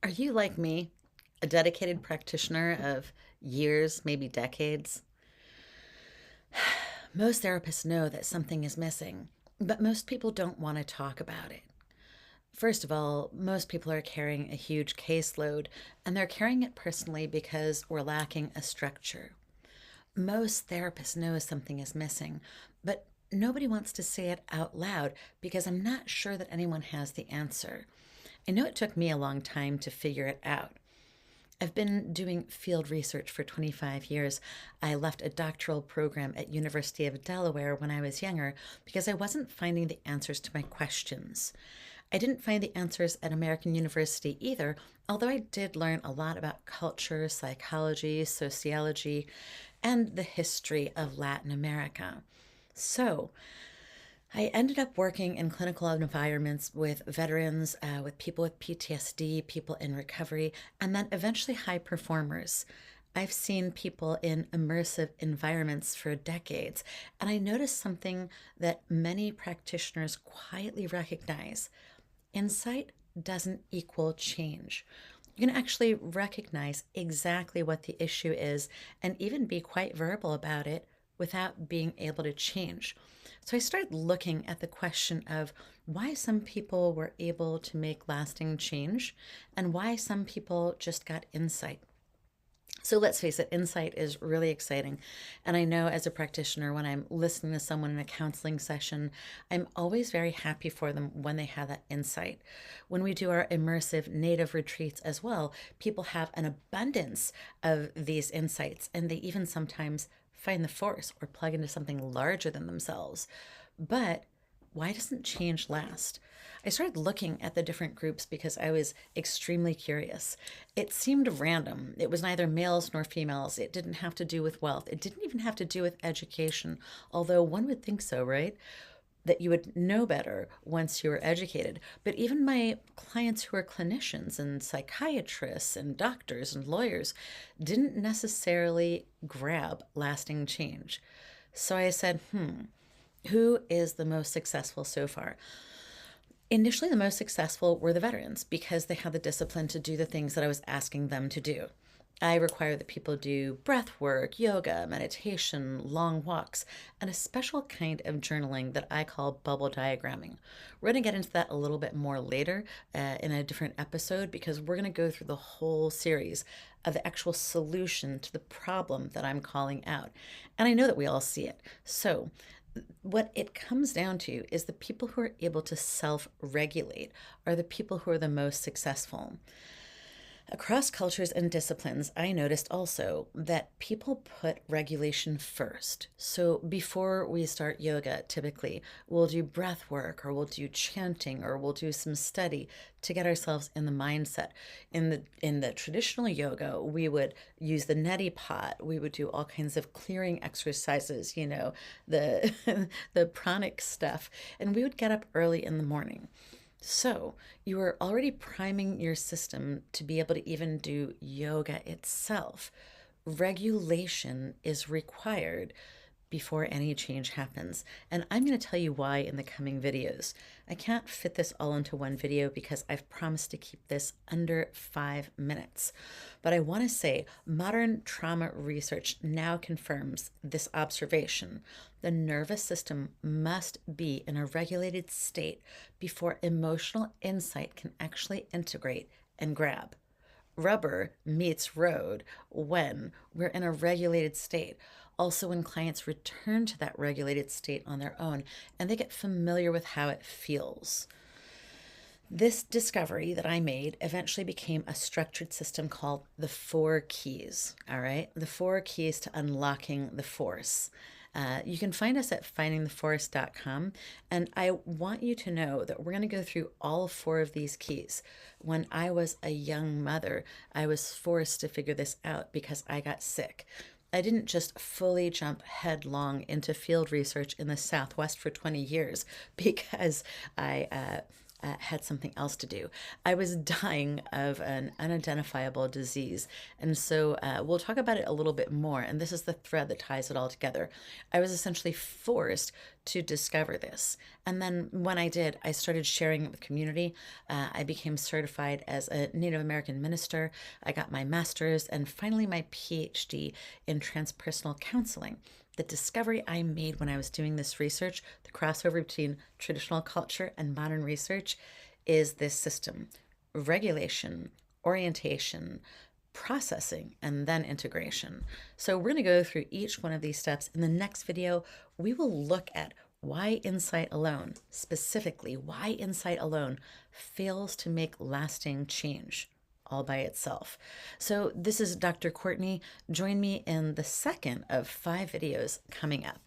Are you like me, a dedicated practitioner of years, maybe decades? Most therapists know that something is missing, but most people don't want to talk about it. First of all, most people are carrying a huge caseload, and they're carrying it personally because we're lacking a structure. Most therapists know something is missing, but nobody wants to say it out loud because I'm not sure that anyone has the answer. I know it took me a long time to figure it out. I've been doing field research for 25 years. I left a doctoral program at University of Delaware when I was younger because I wasn't finding the answers to my questions. I didn't find the answers at American University either, although I did learn a lot about culture, psychology, sociology, and the history of Latin America. So, I ended up working in clinical environments with veterans, with people with PTSD, people in recovery, and then eventually high performers. I've seen people in immersive environments for decades, and I noticed something that many practitioners quietly recognize. Insight doesn't equal change. You can actually recognize exactly what the issue is and even be quite verbal about it without being able to change. So I started looking at the question of why some people were able to make lasting change and why some people just got insight. So let's face it, insight is really exciting. And I know as a practitioner, when I'm listening to someone in a counseling session, I'm always very happy for them when they have that insight. When we do our immersive native retreats as well, people have an abundance of these insights, and they even sometimes find the force or plug into something larger than themselves. But why doesn't change last? I started looking at the different groups because I was extremely curious. It seemed random. It was neither males nor females. It didn't have to do with wealth. It didn't even have to do with education, although one would think so, right? That you would know better once you were educated. But even my clients who are clinicians and psychiatrists and doctors and lawyers didn't necessarily grab lasting change. So I said, who is the most successful so far? Initially, the most successful were the veterans because they had the discipline to do the things that I was asking them to do. I require that people do breath work, yoga, meditation, long walks, and a special kind of journaling that I call bubble diagramming. We're going to get into that a little bit more later in a different episode because we're going to go through the whole series of the actual solution to the problem that I'm calling out. And I know that we all see it. So, what it comes down to is the people who are able to self regulate are the people who are the most successful. Across cultures and disciplines, I noticed also that people put regulation first. So before we start yoga, typically we'll do breath work or we'll do chanting or we'll do some study to get ourselves in the mindset. In the traditional yoga, we would use the neti pot. We would do all kinds of clearing exercises, the the pranic stuff, and we would get up early in the morning. So you are already priming your system to be able to even do yoga itself. Regulation is required before any change happens. And I'm going to tell you why in the coming videos. I can't fit this all into one video because I've promised to keep this under 5 minutes. But I want to say modern trauma research now confirms this observation. The nervous system must be in a regulated state before emotional insight can actually integrate and grab. Rubber meets road when we're in a regulated state. Also, when clients return to that regulated state on their own and they get familiar with how it feels. This discovery that I made eventually became a structured system called the four keys. All right, the four keys to unlocking the force. You can find us at findingtheforce.com. And I want you to know that we're going to go through all four of these keys. When I was a young mother, I was forced to figure this out because I got sick. I didn't just fully jump headlong into field research in the Southwest for 20 years because I had something else to do. I was dying of an unidentifiable disease. And so we'll talk about it a little bit more. And this is the thread that ties it all together. I was essentially forced to discover this. And then when I did, I started sharing it with community. I became certified as a Native American minister. I got my master's and finally my PhD in transpersonal counseling. The discovery I made when I was doing this research, the crossover between traditional culture and modern research, is this system: regulation, orientation, processing, and then integration. So we're going to go through each one of these steps. In the next video, we will look at why insight alone, specifically why insight alone, fails to make lasting change all by itself. So this is Dr. Courtni. Join me in the second of 5 videos coming up.